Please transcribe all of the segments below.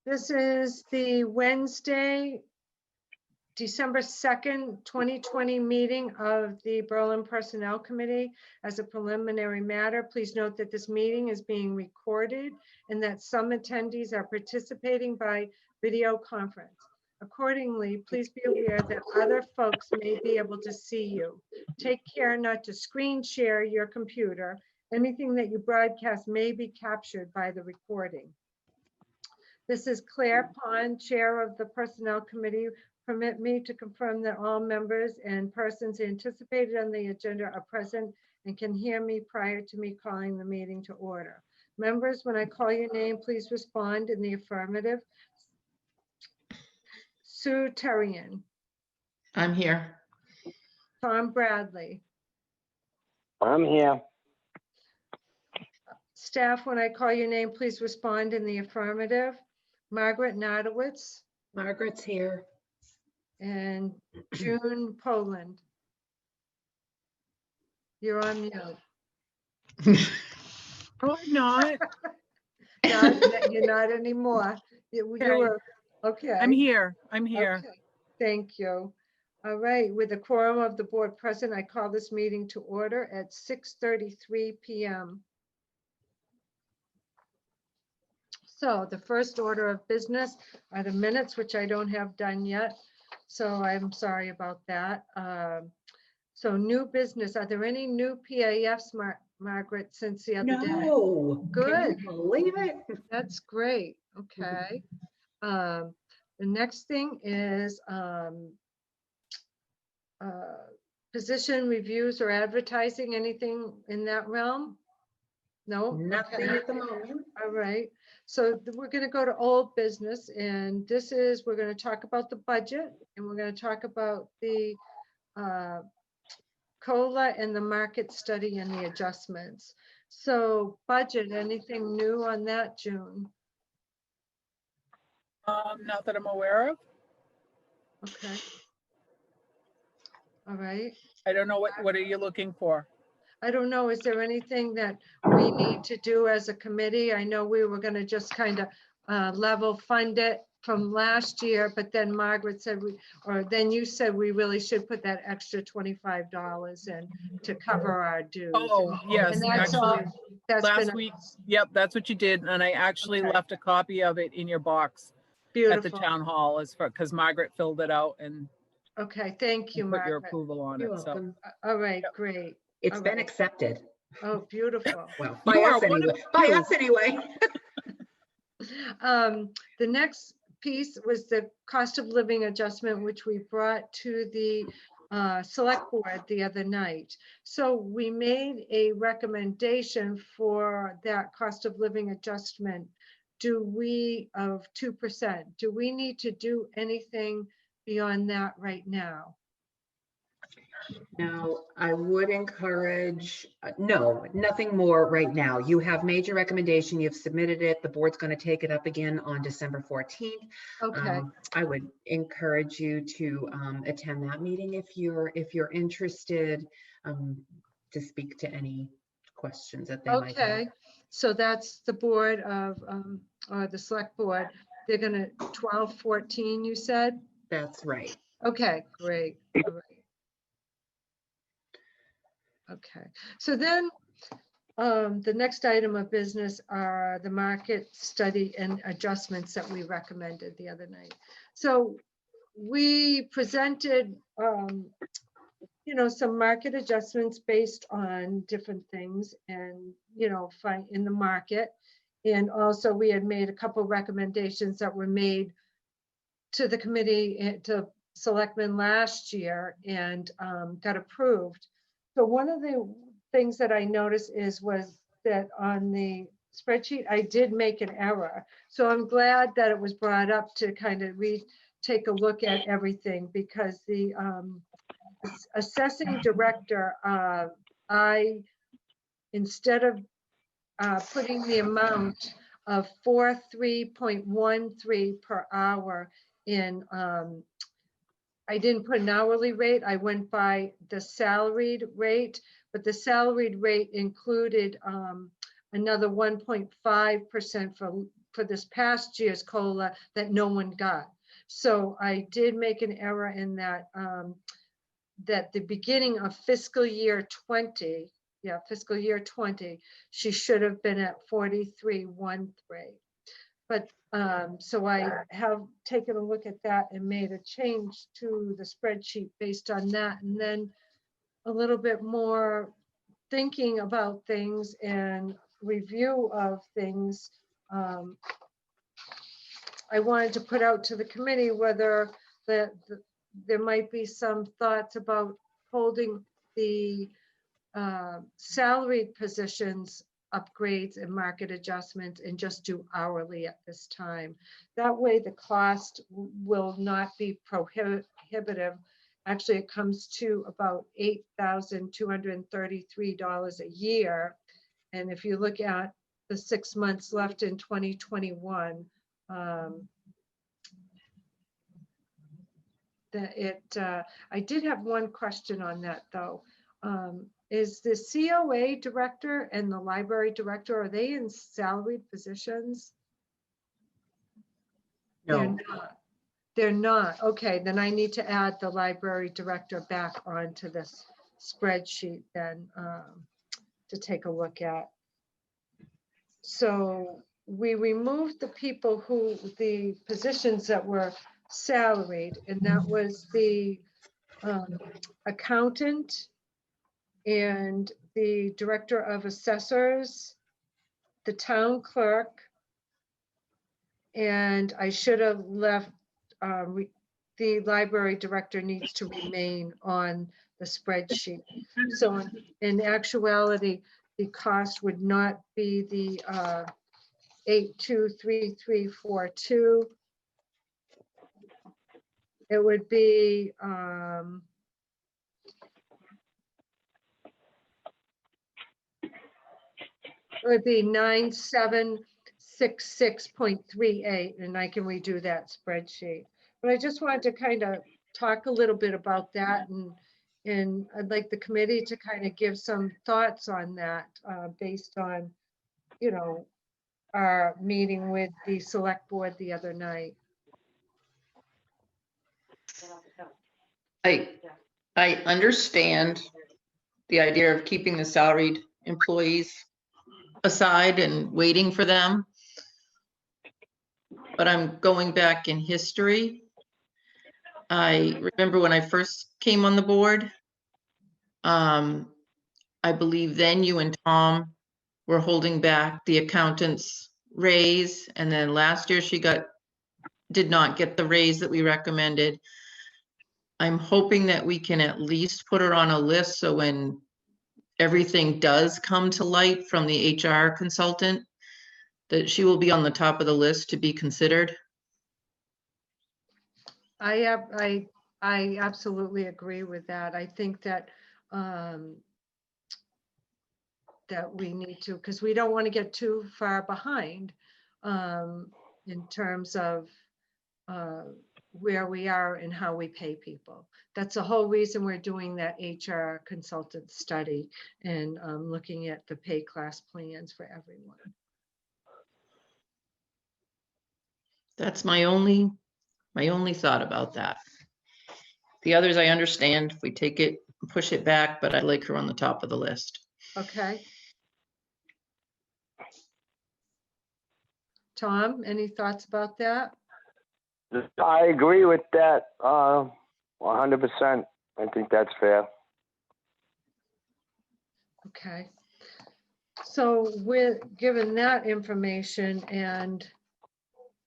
This is the Wednesday, December 2nd, 2020 meeting of the Berlin Personnel Committee. As a preliminary matter, please note that this meeting is being recorded and that some attendees are participating by video conference. Accordingly, please be aware that other folks may be able to see you. Take care not to screen share your computer. Anything that you broadcast may be captured by the recording. This is Claire Pond, Chair of the Personnel Committee. Permit me to confirm that all members and persons anticipated on the agenda are present and can hear me prior to me calling the meeting to order. Members, when I call your name, please respond in the affirmative. Sue Terrian. I'm here. Tom Bradley. I'm here. Staff, when I call your name, please respond in the affirmative. Margaret Nadowitz Margaret's here. and June Poland. You're on mute. Oh, I'm not. You're not anymore. You were, okay. I'm here. I'm here. Okay, thank you. All right, with the quorum of the board present, I call this meeting to order at 6:33 p.m. So the first order of business are the minutes, which I don't have done yet. So I'm sorry about that. So new business, are there any new PAFs, Margaret, since the other day? No. Good. Can you believe it? That's great. Okay. The next thing is position reviews or advertising, anything in that realm? No? Nothing Okay. at the moment. All right. So we're going to go to old business, and this is, we're going to talk about the budget, and we're going to talk about the COLA and the market study and the adjustments. So budget, anything new on that, June? Not that I'm aware of. Okay. All right. I don't know what are you looking for? I don't know, is there anything that we need to do as a committee? I know we were gonna just kind of level fund it from last year, but then Margaret said then you said we really should put that extra $25 in to cover our dues. Oh, yes, And that's all, actually, that's last been week, yep, that's what you did. And I actually Okay. left a copy of it in your box at the beautiful. town hall because Margaret filled it out and Okay, thank you, put your Margaret. approval on You're it. So welcome. All right, great. It's All been right. accepted. Oh, beautiful. Well, You by are us one of anyway. the By few. us anyway. The next piece was the cost of living adjustment, which we brought to the select board the other night. So we made a recommendation for that cost of living adjustment. Of 2%. Do we need to do anything beyond that right now? Now, I would encourage, no, nothing more right now. You have made your recommendation, you've submitted it, the board's going to take it up again on December 14th. Okay, I would encourage you to attend that meeting if you're interested, to speak to any questions that they might have. okay. So that's the board of, or the select board. They're gonna 12-14, you said? That's right. Okay, great. All right. Okay, so then the next item of business are the market study and adjustments that we recommended the other night. So we presented, some market adjustments based on different things and, in the market. And also we had made a couple recommendations that were made to the committee, to selectmen last year and got approved. So one of the things that I noticed was that on the spreadsheet, I did make an error. So I'm glad that it was brought up to kind of take a look at everything, because the assessing director, instead of putting the amount of 43.13 per hour in, I didn't put an hourly rate, I went by the salaried rate, but the salaried rate included another 1.5% for this past year's COLA that no one got. So I did make an error in that, that the beginning of fiscal year 20, fiscal year 20, she should have been at 43.13. But so I have taken a look at that and made a change to the spreadsheet based on that. And then a little bit more thinking about things and review of things. I wanted to put out to the committee whether there might be some thoughts about holding the salaried positions upgrades and market adjustments and just do hourly at this time. That way the cost will not be prohibitive. Actually, it comes to about $8,233 a year. And if you look at the 6 months left in 2021, I did have one question on that though. Is the COA director and the library director, are they in salaried positions? No, They're not. Okay, then I need to add the library director back onto this spreadsheet then to take a look at. So we removed the people the positions that were salaried, and that was the accountant and the director of assessors, the town clerk, and I should have left, the library director needs to remain on the spreadsheet. So in actuality, the cost would not be the 823342. It would be it would be 9766.38, and I can redo that spreadsheet. But I just wanted to kind of talk a little bit about that, and I'd like the committee to kind of give some thoughts on that based on, you know, our meeting with the select board the other night. I understand the idea of keeping the salaried employees aside and waiting for them. But I'm going back in history. I remember when I first came on the board, I believe then you and Tom were holding back the accountant's raise. And then last year she did not get the raise that we recommended. I'm hoping that we can at least put her on a list so when everything does come to light from the HR consultant, that she will be on the top of the list to be considered. I absolutely agree with that. I think that that we need to, because we don't want to get too far behind in terms of where we are and how we pay people. That's the whole reason we're doing that HR consultant study and looking at the pay class plans for everyone. That's my only thought about that. The others I understand, if we take it, push it back, but I'd like her on the top of the list. Okay. Tom, any thoughts about that? I agree with that 100%. I think that's fair. Okay. So with given that information and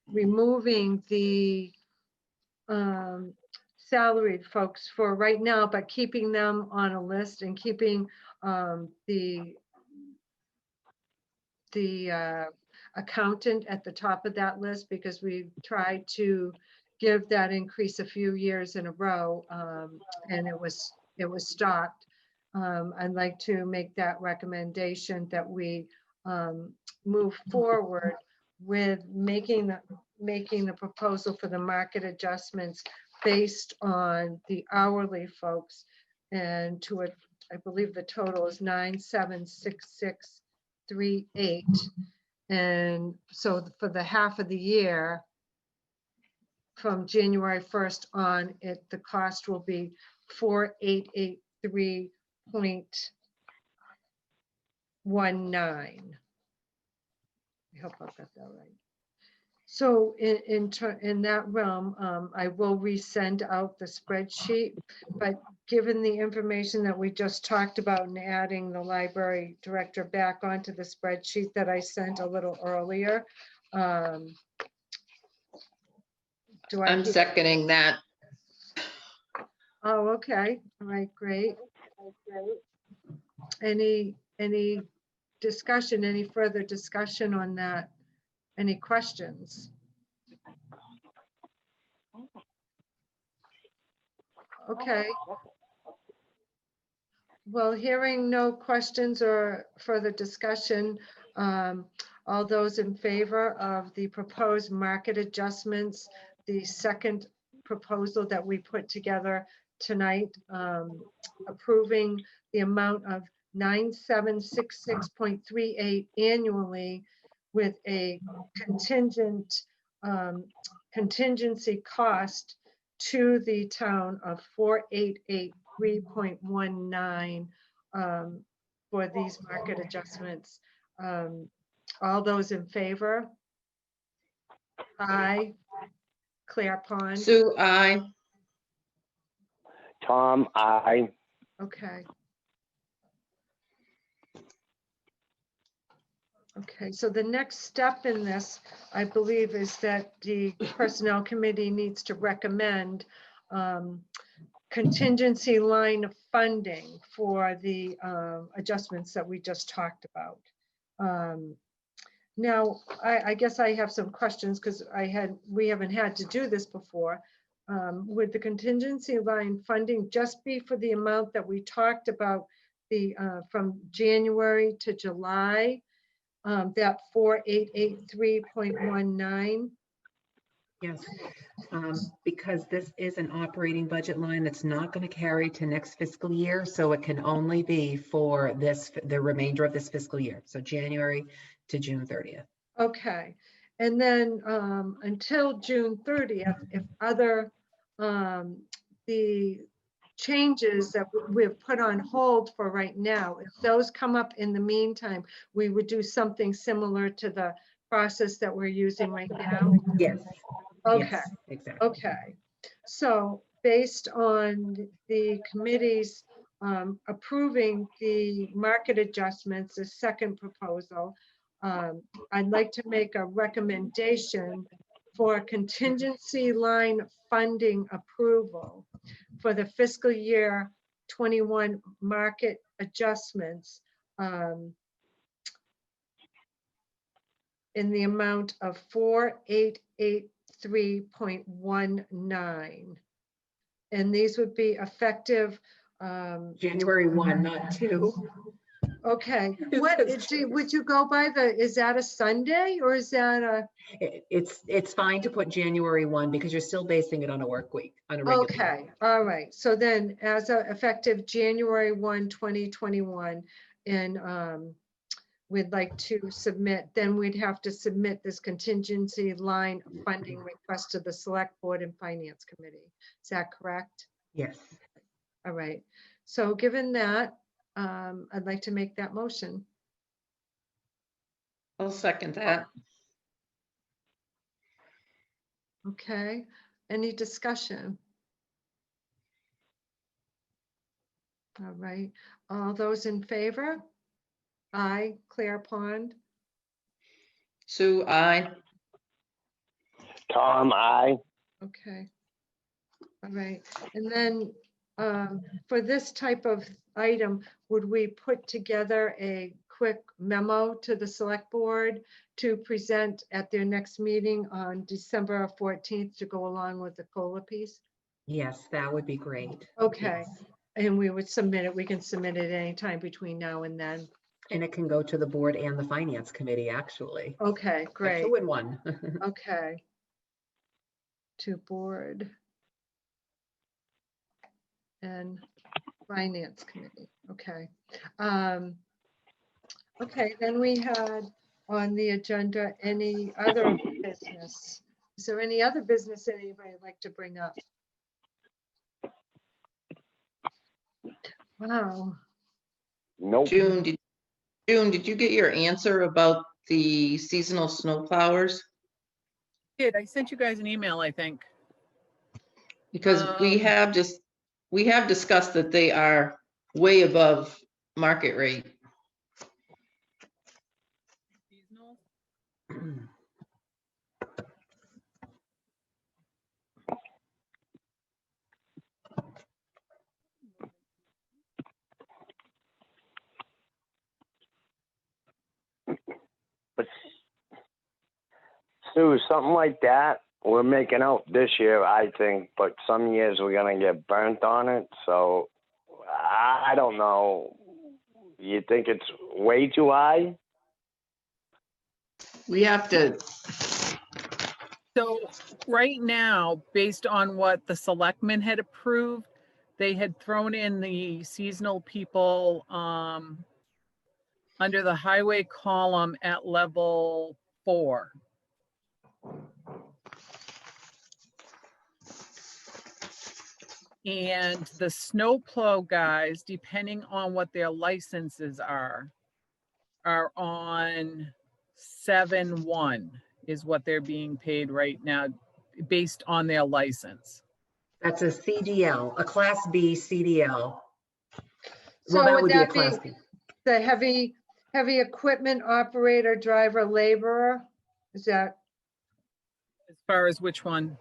removing the salaried folks for right now, but keeping them on a list and keeping the accountant at the top of that list, because we tried to give that increase a few years in a row and it was stopped. I'd like to make that recommendation that we move forward with making the proposal for the market adjustments based on the hourly folks, and to it, I believe the total is 976638. And so for the half of the year, from January 1st on, the cost will be 4883.19. I hope I've got that right. So in that realm, I will resend out the spreadsheet, but given the information that we just talked about and adding the library director back onto the spreadsheet that I sent a little earlier, do I? I'm seconding that. Oh, okay. All right, great. Any discussion, any further discussion on that? Any questions? Okay. Well, hearing no questions or further discussion, all those in favor of the proposed market adjustments, the second proposal that we put together tonight, approving the amount of 9766.38 annually with a contingency cost to the town of 4883.19 for these market adjustments. All those in favor? Aye. Claire Pond? Sue, I. Tom, I. Okay. Okay, so the next step in this, I believe, is that the Personnel Committee needs to recommend contingency line of funding for the adjustments that we just talked about. Now, I guess I have some questions because we haven't had to do this before. Would the contingency line funding just be for the amount that we talked about from January to July? That 4883.19? Yes, because this is an operating budget line that's not going to carry to next fiscal year, so it can only be for the remainder of this fiscal year, so January to June 30th. Okay, and then until June 30th, if other the changes that we've put on hold for right now, if those come up in the meantime, we would do something similar to the process that we're using right now. Yes. Okay. Yes, exactly. Okay, so based on the committee's approving the market adjustments, the second proposal, I'd like to make a recommendation for contingency line funding approval for the fiscal year 21 market adjustments in the amount of 4883.19. And these would be effective. January 1, not 2. Okay, would you go by is that a Sunday or is that a? It's fine to put January 1 because you're still basing it on a work week, on a regular week. Okay, all right. So then as effective January 1, 2021, and we'd like to submit, then we'd have to submit this contingency line funding request to the Select Board and Finance Committee. Is that correct? Yes. All right. So given that, I'd like to make that motion. I'll second that. Okay, any discussion? All right, all those in favor? Aye. Claire Pond? Sue, I. Tom, I. Okay. All right, and then for this type of item, would we put together a quick memo to the Select Board to present at their next meeting on December 14th to go along with the COLA piece? Yes, that would be great. Okay, Yes. and we would submit it. We can submit it anytime between now and then. And it can go to the board and the finance committee, actually. Okay, A great. 2-in-1. Okay. To board and finance committee. Okay. Okay, then we had on the agenda any other business? Is there any other business that anybody would like to bring up? Wow, Nope. June, did you get your answer about the seasonal snow plowers? Did I sent you guys an email, I think. Because we have discussed that they are way above market rate. Seasonal? But Sue, something like that, we're making out this year, I think, but some years we're gonna get burnt on it, so I don't know. You think it's way too high? We have to, So right now, based on what the selectmen had approved, they had thrown in the seasonal people under the highway column at level 4. And the snowplow guys, depending on what their licenses are on 7-1 is what they're being paid right now, based on their license. That's a CDL, a Class B CDL. So Well, that would would be a that Class be- B. the heavy equipment operator, driver, laborer? Is that, As far as which one?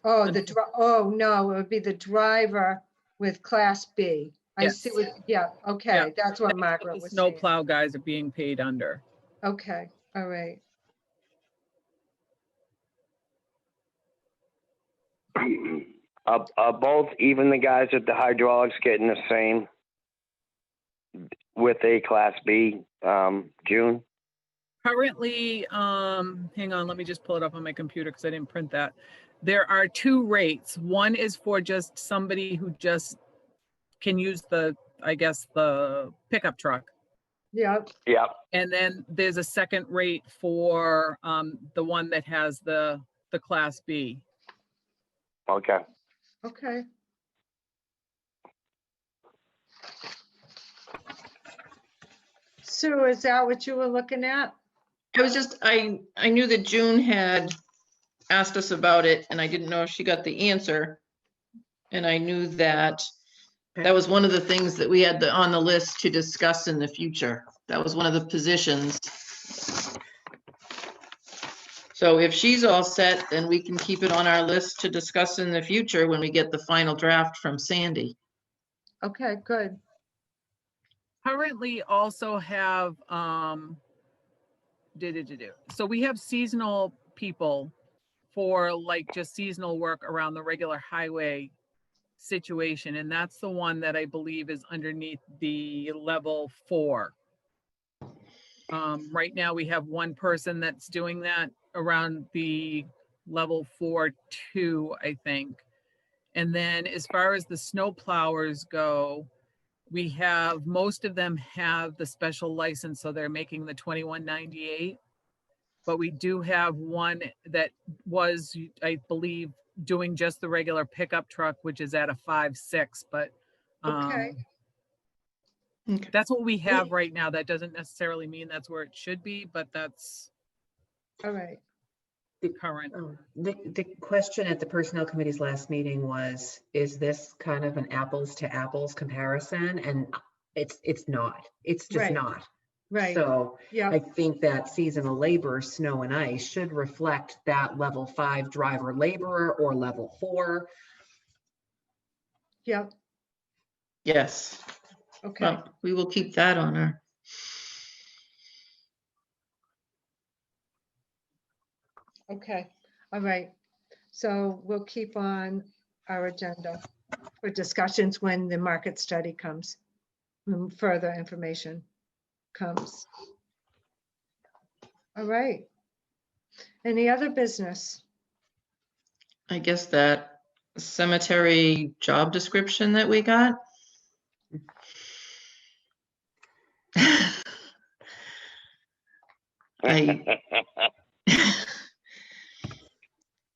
oh, oh, no, it would be the driver with Class B. I see Yes. what, yeah, okay, that's what Margaret The was saying. snowplow guys are being paid under. Okay, all right. Are both, even the guys at the hydraulics getting the same with a Class B, June? Currently, hang on, let me just pull it up on my computer because I didn't print that. There are 2 rates. One is for just somebody who just can use the, I guess, the pickup truck. Yeah, Yep. And then there's a second rate for the one that has the Class B. Okay. okay. Sue, is that what you were looking at? I knew that June had asked us about it and I didn't know if she got the answer. And I knew that that was one of the things that we had on the list to discuss in the future. That was one of the positions. So if she's all set, then we can keep it on our list to discuss in the future when we get the final draft from Sandy. Okay, good. Currently also have, so we have seasonal people for like just seasonal work around the regular highway situation. And that's the one that I believe is underneath the level 4. Right now we have one person that's doing that around the level 4-2, I think. And then as far as the snow plowers go, we have, most of them have the special license, so they're making the 2198. But we do have one that was, I believe, doing just the regular pickup truck, which is at a 5-6, but Okay. Okay. that's what we have right now. That doesn't necessarily mean that's where it should be, but that's All right. current. The question at the Personnel Committee's last meeting was, is this kind of an apples to apples comparison? And it's not. It's just Right. not. Right, So yeah, I think that seasonal labor, snow and ice, should reflect that level 5 driver laborer or level 4. yeah, Yes, okay, well, we will keep that on our. okay, all right. So we'll keep on our agenda for discussions when the market study comes, when further information comes. All right. Any other business? I guess that cemetery job description that we got.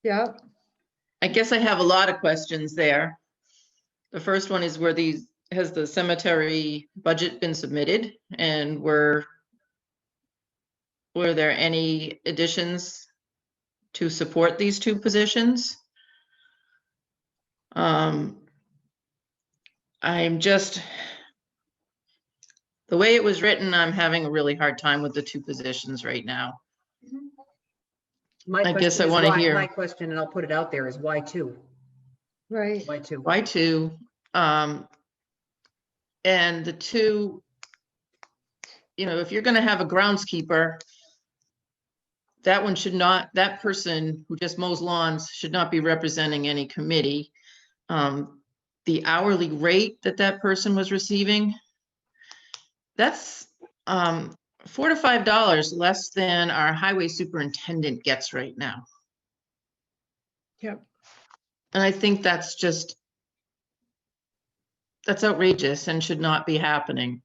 Yeah, I guess I have a lot of questions there. The first one is has the cemetery budget been submitted? And were there any additions to support these two positions? I'm just, the way it was written, I'm having a really hard time with the two positions right now. My I guess question I is wanna why- hear- My question, and I'll put it out there, is why two? right. Why two? Why two? And the two, if you're gonna have a groundskeeper, that person who just mows lawns should not be representing any committee. The hourly rate that person was receiving, that's $4 to $5 less than our highway superintendent gets right now. Yep. And I think that's outrageous and should not be happening.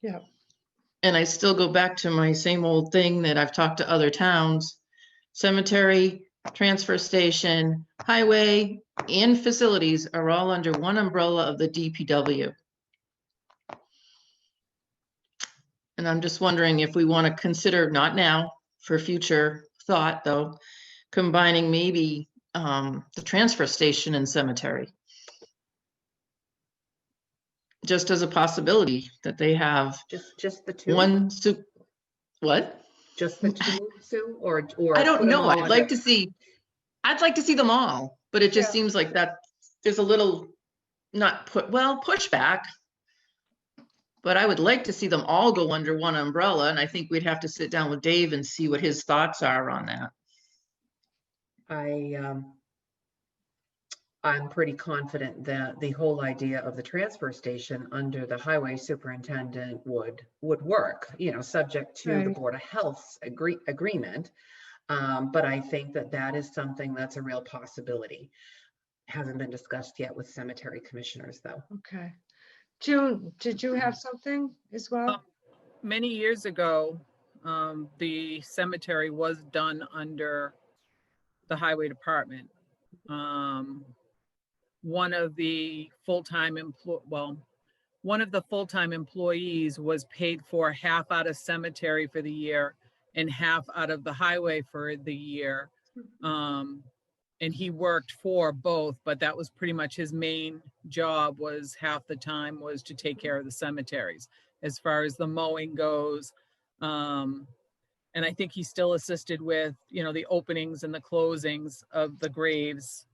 Yep. And I still go back to my same old thing that I've talked to other towns: cemetery, transfer station, highway, and facilities are all under one umbrella of the DPW. And I'm just wondering if we want to consider, not now, for future thought though, combining maybe the transfer station and cemetery. Just as a possibility that they have Just the two? what? Just the two, Sue, or? I don't put them know. all I'd like to under- see them all, but it just Yeah. seems like that there's a little pushback. But I would like to see them all go under one umbrella, and I think we'd have to sit down with Dave and see what his thoughts are on that. I'm pretty confident that the whole idea of the transfer station under the highway superintendent would work, subject to the Right. Board of Health's agreement. But I think that is something that's a real possibility. Hasn't been discussed yet with cemetery commissioners, though. Okay. June, did you have something as well? Many years ago, the cemetery was done under the highway department. One of the full-time employees was paid for half out of cemetery for the year and half out of the highway for the year. And he worked for both, but that was pretty much his main job, was half the time was to take care of the cemeteries as far as the mowing goes. And I think he still assisted with, the openings and the closings of the graves,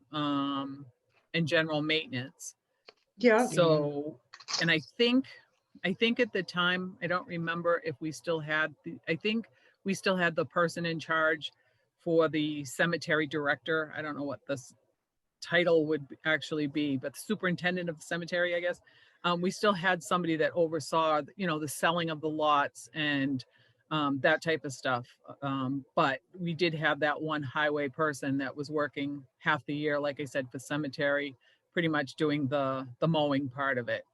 and general maintenance. Yeah, So, and I think at the time, I don't remember if we still had, I think we still had the person in charge for the cemetery director. I don't know what this title would actually be, but the superintendent of the cemetery, I guess. We still had somebody that oversaw, the selling of the lots and that type of stuff. But we did have that one highway person that was working half the year, like I said, for cemetery, pretty much doing the mowing part of it.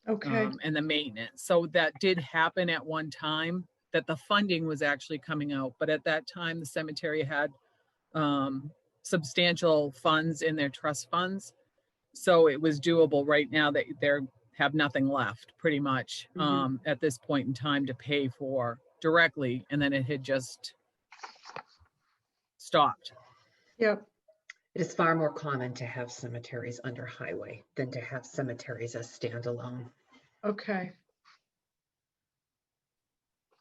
okay. And the maintenance. So that did happen at one time, that the funding was actually coming out. But at that time, the cemetery had substantial funds in their trust funds. So it was doable. Right now that they have nothing left pretty much at this point in time to pay for directly. And then it had just stopped. Yep, It is far more common to have cemeteries under highway than to have cemeteries as standalone. okay.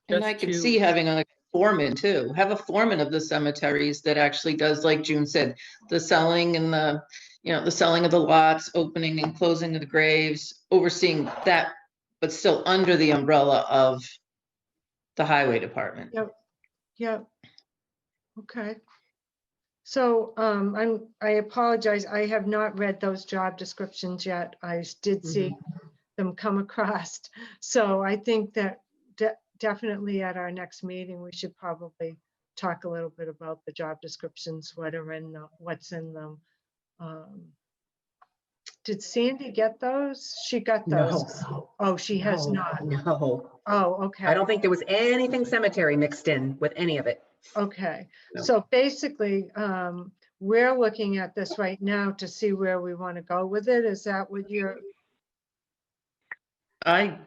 And Just I could to- see having a foreman too. Have a foreman of the cemeteries that actually does, like June said, the selling and the selling of the lots, opening and closing of the graves, overseeing that, but still under the umbrella of the highway department. Yep. Okay. So I apologize. I have not read those job descriptions yet. I did see them come across. So I think that definitely at our next meeting, we should probably talk a little bit about the job descriptions, what's in them. Did Sandy get those? She got those. No, Oh, she has no, not. no. Oh, I okay, don't think there was anything cemetery mixed in with any of it. okay. No. So basically, we're looking at this right now to see where we want to go with it. Is that what you're, I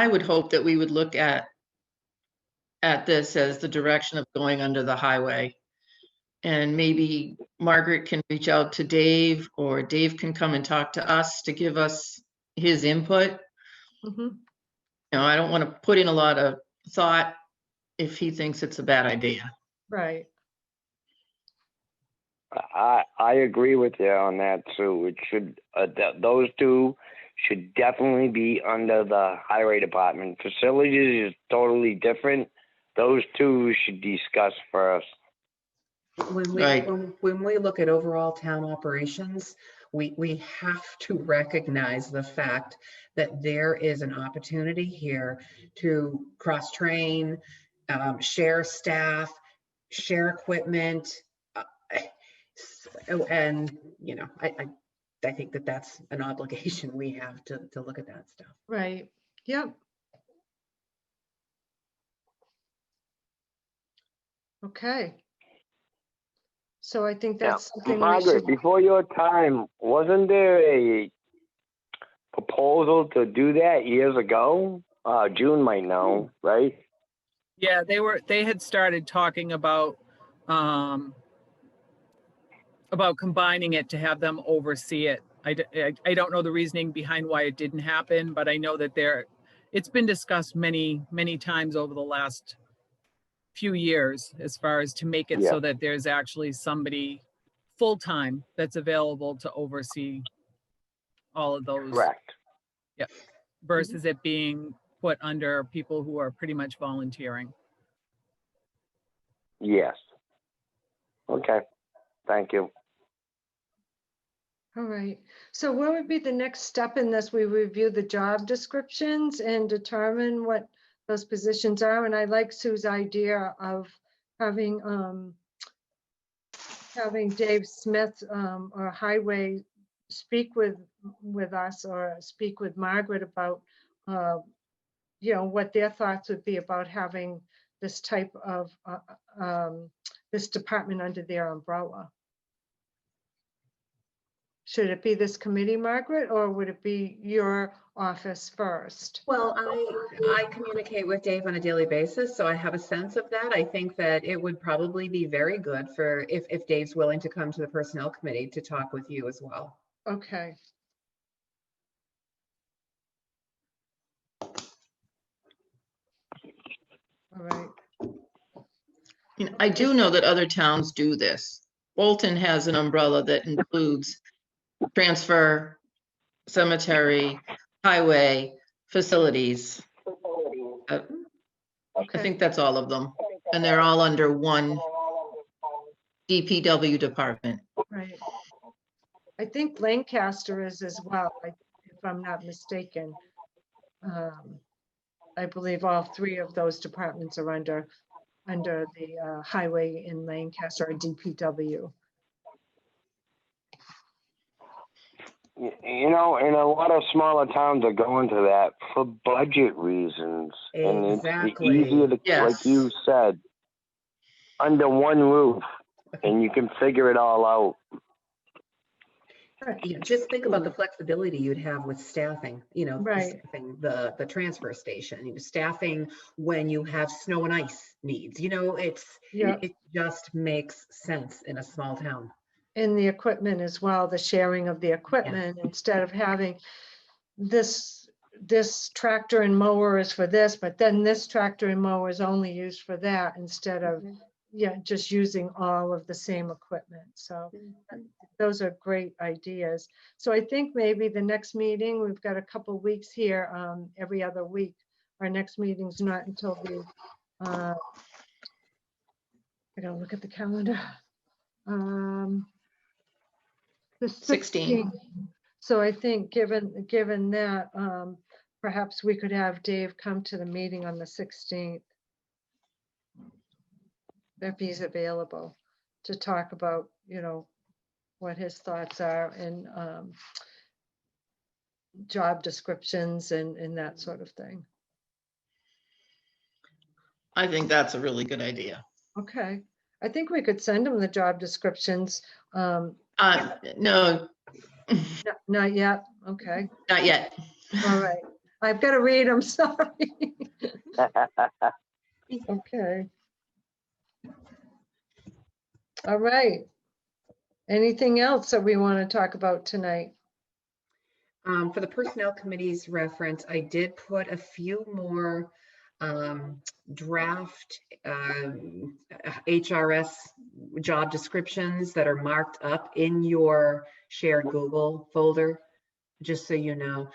would hope that we would look at this as the direction of going under the highway. And maybe Margaret can reach out to Dave, or Dave can come and talk to us to give us his input. Mhm. I don't want to put in a lot of thought if he thinks it's a bad idea. Right, I agree with you on that too. It should those two should definitely be under the highway department. Facilities is totally different. Those two should discuss first. When we, Right. when we look at overall town operations, we have to recognize the fact that there is an opportunity here to cross-train, share staff, share equipment. And, I think that that's an obligation we have to look at that stuff. right. Yep. Okay. So I think that's something we Margaret, should, before your time, wasn't there a proposal to do that years ago? June might know, right? Yeah, they had started talking about combining it to have them oversee it. I don't know the reasoning behind why it didn't happen, but I know that it's been discussed many, many times over the last few years as far as to make it Yeah. so that there's actually somebody full-time that's available to oversee all of those Correct. versus it being put under people who are pretty much volunteering. Yes. Okay. Thank you. all right. So what would be the next step in this? We review the job descriptions and determine what those positions are. And I like Sue's idea of having, having Dave Smith, or Highway speak with us, or speak with Margaret about, what their thoughts would be about having this type of, this department under their umbrella. Should it be this committee, Margaret, or would it be your office first? Well, I communicate with Dave on a daily basis, so I have a sense of that. I think that it would probably be very good for if Dave's willing to come to the personnel committee to talk with you as well. Okay. All right. I do know that other towns do this. Bolton has an umbrella that includes transfer, cemetery, highway, facilities. I Okay. think that's all of them. And they're all under one DPW department. Right. I think Lancaster is as well, if I'm not mistaken. I believe all three of those departments are under the highway in Lancaster, or DPW. You know, and a lot of smaller towns are going to that for budget reasons. And it's Exactly. easier to, Yes. like you said, under one roof, and you can figure it all out. Just think about the flexibility you'd have with staffing, Right. staffing the transfer station, staffing when you have snow and ice needs, Yeah. it just makes sense in a small town. And the equipment as well, the sharing of the equipment, instead of having this tractor and mower is for this, but then this tractor and mower is only used for that, instead of, just using all of the same equipment. So those are great ideas. So I think maybe the next meeting, we've got a couple weeks here, every other week. Our next meeting's not until I gotta look at the calendar. The 16. 16th. So I think given that, perhaps we could have Dave come to the meeting on the 16th. If he's available to talk about, what his thoughts are, and job descriptions and that sort of thing. I think that's a really good idea. Okay, I think we could send them the job descriptions. No, Not yet, okay, not yet. all right. I've got to read them, sorry. Okay. All right. Anything else that we want to talk about tonight? For the Personnel Committee's reference, I did put a few more draft HRS job descriptions that are marked up in your shared Google folder, just so you know.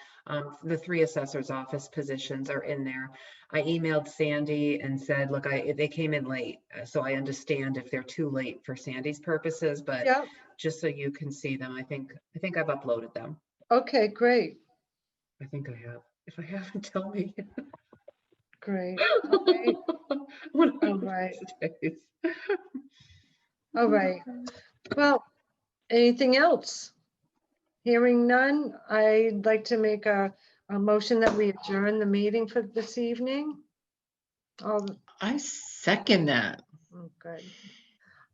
The 3 assessors office positions are in there. I emailed Sandy and said, look, they came in late, so I understand if they're too late for Sandy's purposes, but Yep, just so you can see them, I think I've uploaded them. okay, great, I think I have. If I haven't, tell me. great. Okay. One of All right. these days. All right. Well, anything else? Hearing none, I'd like to make a motion that we adjourn the meeting for this evening. All, I second that. oh, good.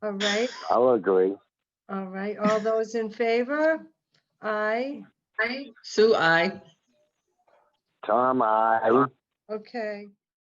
All right, I'll agree. all right. All those in favor? Aye. Sue, I. Tom, I. Okay.